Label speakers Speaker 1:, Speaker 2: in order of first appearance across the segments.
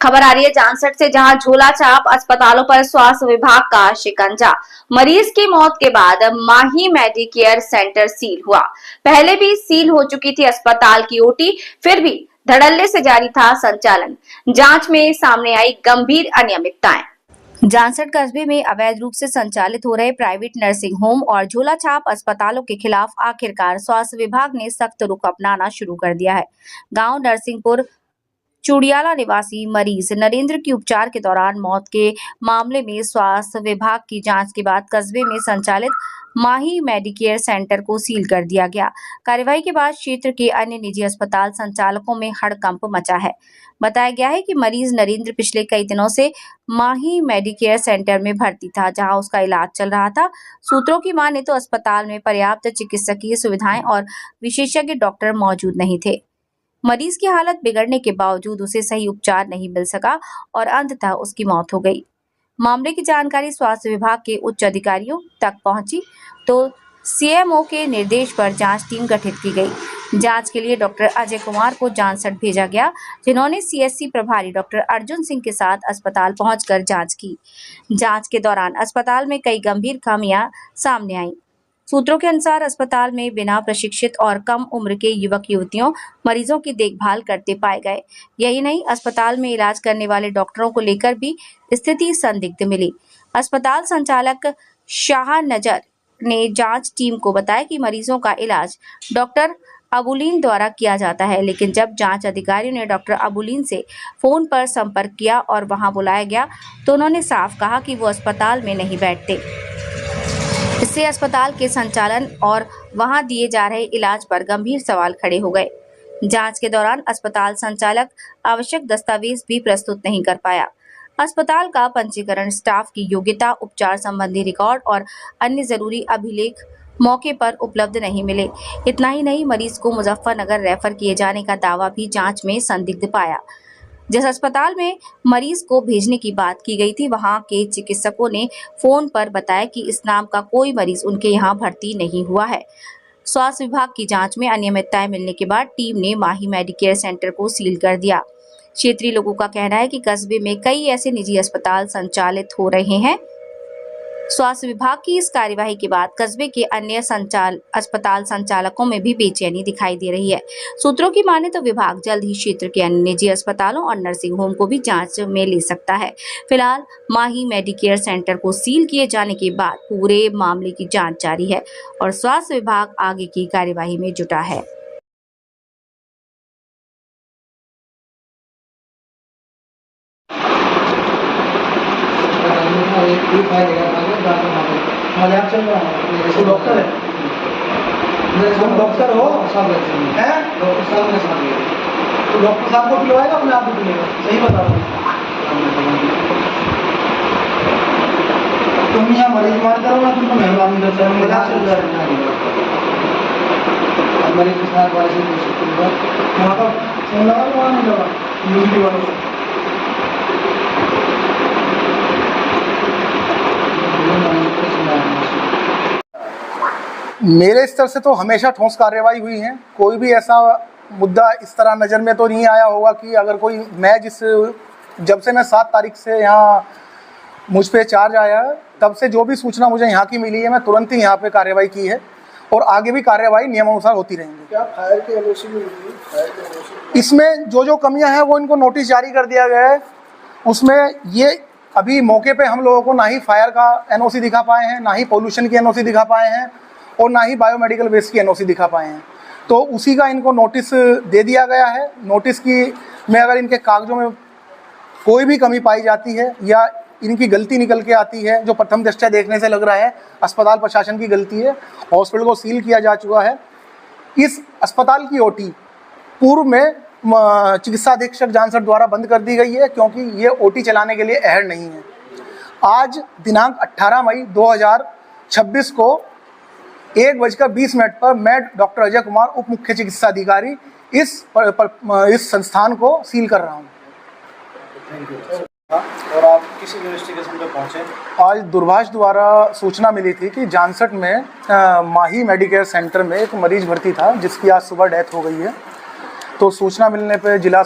Speaker 1: खबर आ रही है जानसठ से, जहां झोला छाप अस्पतालों पर स्वास्थ्य विभाग का शिकंजा। मरीज की मौत के बाद माही मेडिकेयर सेंटर सील हुआ। पहले भी सील हो चुकी थी अस्पताल की ओटी, फिर भी धड़ल्ले से जारी था संचालन। जांच में सामने आई गंभीर अनियमितताएं। जानसठ कस्बे में अवैध रूप से संचालित हो रहे प्राइवेट नर्सिंग होम और झोला छाप अस्पतालों के खिलाफ आखिरकार स्वास्थ्य विभाग ने सख्त रुख अपनाना शुरू कर दिया है। गांव नरसिंहपुर चुड़ियाला निवासी मरीज नरेंद्र की उपचार के दौरान मौत के मामले में स्वास्थ्य विभाग की जांच के बाद कस्बे में संचालित माही मेडिकेयर सेंटर को सील कर दिया गया। कार्यवाही के बाद क्षेत्र के अन्य निजी अस्पताल संचालकों में हड़कंप मचा है। बताया गया है कि मरीज नरेंद्र पिछले कई दिनों से माही मेडिकेयर सेंटर में भर्ती था, जहां उसका इलाज चल रहा था। सूत्रों की माने तो अस्पताल में पर्याप्त चिकित्सकीय सुविधाएं और विशेषज्ञ डॉक्टर मौजूद नहीं थे। मरीज की हालत बिगड़ने के बावजूद उसे सही उपचार नहीं मिल सका और अंततः उसकी मौत हो गई। मामले की जानकारी स्वास्थ्य विभाग के उच्च अधिकारियों तक पहुंची तो सीएमओ के निर्देश पर जांच टीम गठित की गई। जांच के लिए डॉक्टर अजय कुमार को जानसठ भेजा गया, जिन्होंने सीएससी प्रभारी डॉक्टर अर्जुन सिंह के साथ अस्पताल पहुंचकर जांच की। जांच के दौरान अस्पताल में कई गंभीर खामियां सामने आईं। सूत्रों के अनुसार अस्पताल में बिना प्रशिक्षित और कम उम्र के युवक युवतियों मरीजों की देखभाल करते पाए गए। यही नहीं, अस्पताल में इलाज करने वाले डॉक्टरों को लेकर भी स्थिति संदिग्ध मिली। अस्पताल संचालक शाह नजर ने जांच टीम को बताया कि मरीजों का इलाज डॉक्टर अबुलीन द्वारा किया जाता है, लेकिन जब जांच अधिकारियों ने डॉक्टर अबुलीन से फोन पर संपर्क किया और वहां बुलाया गया तो उन्होंने साफ कहा कि वो अस्पताल में नहीं बैठते। इससे अस्पताल के संचालन और वहां दिए जा रहे इलाज पर गंभीर सवाल खड़े हो गए। जांच के दौरान अस्पताल संचालक आवश्यक दस्तावेज भी प्रस्तुत नहीं कर पाया। अस्पताल का पंजीकरण, स्टाफ की योग्यता, उपचार संबंधी रिकॉर्ड और अन्य जरूरी अभिलेख मौके पर उपलब्ध नहीं मिले। इतना ही नहीं, मरीज को मुजफ्फरनगर रेफर किए जाने का दावा भी जांच में संदिग्ध पाया। जिस अस्पताल में मरीज को भेजने की बात की गई थी, वहां के चिकित्सकों ने फोन पर बताया कि इस नाम का कोई मरीज उनके यहां भर्ती नहीं हुआ है। स्वास्थ्य विभाग की जांच में अनियमितताएं मिलने के बाद टीम ने माही मेडिकेयर सेंटर को सील कर दिया। क्षेत्रीय लोगों का कहना है कि कस्बे में कई ऐसे निजी अस्पताल संचालित हो रहे हैं। स्वास्थ्य विभाग की इस कार्यवाही के बाद कस्बे के अन्य अस्पताल संचालकों में भी बेचैनी दिखाई दे रही है। सूत्रों की माने तो विभाग जल्द ही क्षेत्र के अन्य निजी अस्पतालों और नर्सिंग होम को भी जांच में ले सकता है। फिलहाल माही मेडिकेयर सेंटर को सील किए जाने के बाद पूरे मामले की जांच जारी है और स्वास्थ्य विभाग आगे की कार्यवाही में जुटा है।
Speaker 2: मजाक चल रहा है। तो डॉक्टर है, तुम डॉक्टर हो हैं? डॉक्टर साहब ने समझ लिया। तो डॉक्टर साहब को पिलवाएगा, अपने आप को पिलेगा? सही बता रहा हूँ। तुम यहाँ मरीज मारते रहो ना, तुमको मेहरबानी करते हो। मजाक चल रहा है। मरीज के साथ वाले से वहाँ का फोन लगा, वहाँ नहीं लगा, यूनिटी वालों को। मेरे स्तर से तो हमेशा ठोस कार्रवाई हुई है। कोई भी ऐसा मुद्दा इस तरह नज़र में तो नहीं आया होगा कि अगर कोई जब से मैं 7 तारीख से यहाँ मुझ पे चार्ज आया, तब से जो भी सूचना मुझे यहाँ की मिली है, मैं तुरंत ही यहाँ पे कार्रवाई की है और आगे भी कार्रवाई नियमानुसार होती रहेंगी। क्या फायर के एनओसी में इसमें जो कमियाँ हैं वो इनको नोटिस जारी कर दिया गया है। उसमें ये अभी मौके पे हम लोगों को ना ही फायर का एनओसी दिखा पाए हैं, ना ही पोल्यूशन की एनओसी दिखा पाए हैं और ना ही बायोमेडिकल वेस्ट की एनओसी दिखा पाए हैं। तो उसी का इनको नोटिस दे दिया गया है। नोटिस में अगर इनके कागजों में कोई भी कमी पाई जाती है या इनकी गलती निकल के आती है, जो प्रथम दृष्टया देखने से लग रहा है अस्पताल प्रशासन की गलती है, हॉस्पिटल को सील किया जा चुका है। इस अस्पताल की ओटी पूर्व में चिकित्सा अधीक्षक जानसठ द्वारा बंद कर दी गई है, क्योंकि ये ओटी चलाने के लिए अहल नहीं है। आज दिनांक 18 मई 2026 को 1:20 पर मैं डॉक्टर अजय कुमार, उप मुख्य चिकित्सा अधिकारी, इस संस्थान को सील कर रहा हूँ।
Speaker 3: और आप किसी इन्वेस्टिगेशन पे पहुंचे?
Speaker 2: आज दूरभाष द्वारा सूचना मिली थी कि जानसठ में माही मेडिकेयर सेंटर में एक मरीज भर्ती था, जिसकी आज सुबह डेथ हो गई है। तो सूचना मिलने पर जिला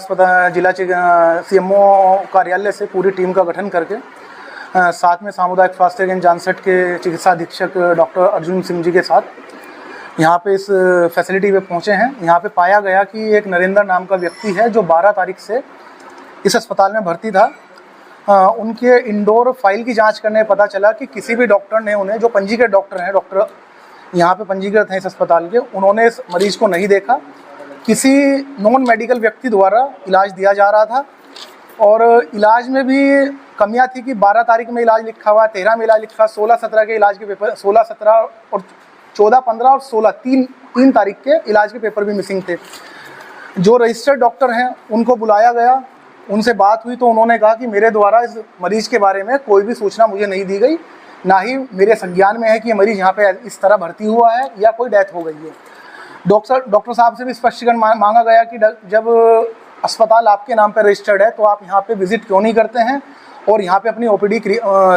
Speaker 2: CMO कार्यालय से पूरी टीम का गठन करके साथ में सामुदायिक स्वास्थ्य केंद्र जानसठ के चिकित्सा अधीक्षक डॉक्टर अर्जुन सिंह जी के साथ यहाँ पे इस फैसिलिटी पे पहुँचे हैं। यहाँ पे पाया गया कि एक नरेंद्र नाम का व्यक्ति है जो 12 तारीख से इस अस्पताल में भर्ती था। उनके इंडोर फाइल की जांच करने पता चला कि किसी भी डॉक्टर ने उन्हें, जो पंजीकृत डॉक्टर हैं, डॉक्टर यहाँ पे पंजीकृत हैं इस अस्पताल के, उन्होंने इस मरीज को नहीं देखा। किसी नॉन मेडिकल व्यक्ति द्वारा इलाज दिया जा रहा था और इलाज में भी कमियां थी कि 12 तारीख में इलाज लिखा हुआ, 13 में इलाज लिखा, 16-17 के इलाज के पेपर, 16-17 और 14-15 और 16 तीन तारीख के इलाज के पेपर भी मिसिंग थे। जो रजिस्टर्ड डॉक्टर हैं उनको बुलाया गया, उनसे बात हुई तो उन्होंने कहा कि मेरे द्वारा इस मरीज के बारे में कोई भी सूचना मुझे नहीं दी गई, ना ही मेरे संज्ञान में है कि ये मरीज यहाँ पे इस तरह भर्ती हुआ है या कोई डेथ हो गई है। डॉक्टर साहब से भी स्पष्टीकरण मांगा गया कि जब अस्पताल आपके नाम पर रजिस्टर्ड है तो आप यहाँ पे विजिट क्यों नहीं करते हैं और यहाँ पे अपनी OPD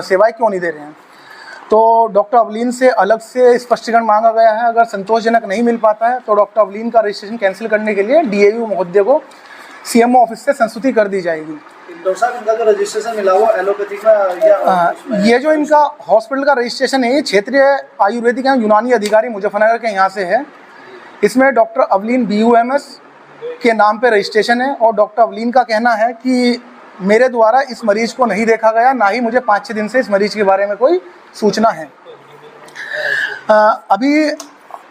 Speaker 2: सेवाएं क्यों नहीं दे रहे हैं। तो डॉक्टर अवलीन से अलग से स्पष्टीकरण मांगा गया है। अगर संतोषजनक नहीं मिल पाता है तो डॉक्टर अवलीन का रजिस्ट्रेशन कैंसिल करने के लिए DAU महोदय को CMO ऑफिस से संस्तुति कर दी जाएगी।
Speaker 3: डॉक्टर साहब, इनका जो रजिस्ट्रेशन मिला हुआ एलोपैथिक में या
Speaker 2: ये जो इनका हॉस्पिटल का रजिस्ट्रेशन है, ये क्षेत्रीय आयुर्वेदिक एवं यूनानी अधिकारी मुजफ्फरनगर के यहाँ से है। इसमें डॉक्टर अवलीन BUMS के नाम पे रजिस्ट्रेशन है और डॉक्टर अवलीन का कहना है कि मेरे द्वारा इस मरीज को नहीं देखा गया, ना ही मुझे 5-6 दिन से इस मरीज के बारे में कोई सूचना है। अभी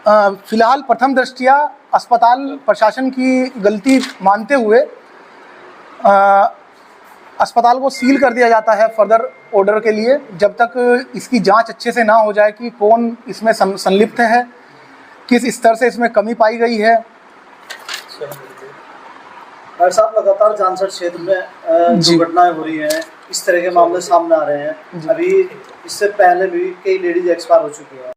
Speaker 2: फिलहाल प्रथम दृष्टया अस्पताल प्रशासन की गलती मानते हुए अस्पताल को सील कर दिया जाता है फर्दर ऑर्डर के लिए, जब तक इसकी जांच अच्छे से ना हो जाए कि कौन इसमें संलिप्त है, किस स्तर से इसमें कमी पाई गई है।
Speaker 3: डॉक्टर साहब, लगातार जानसठ क्षेत्र में दुर्घटनाएं हो रही हैं, इस तरह के मामले सामने आ रहे हैं। अभी इससे पहले भी कई लेडीज एक्सपायर हो चुकी हैं।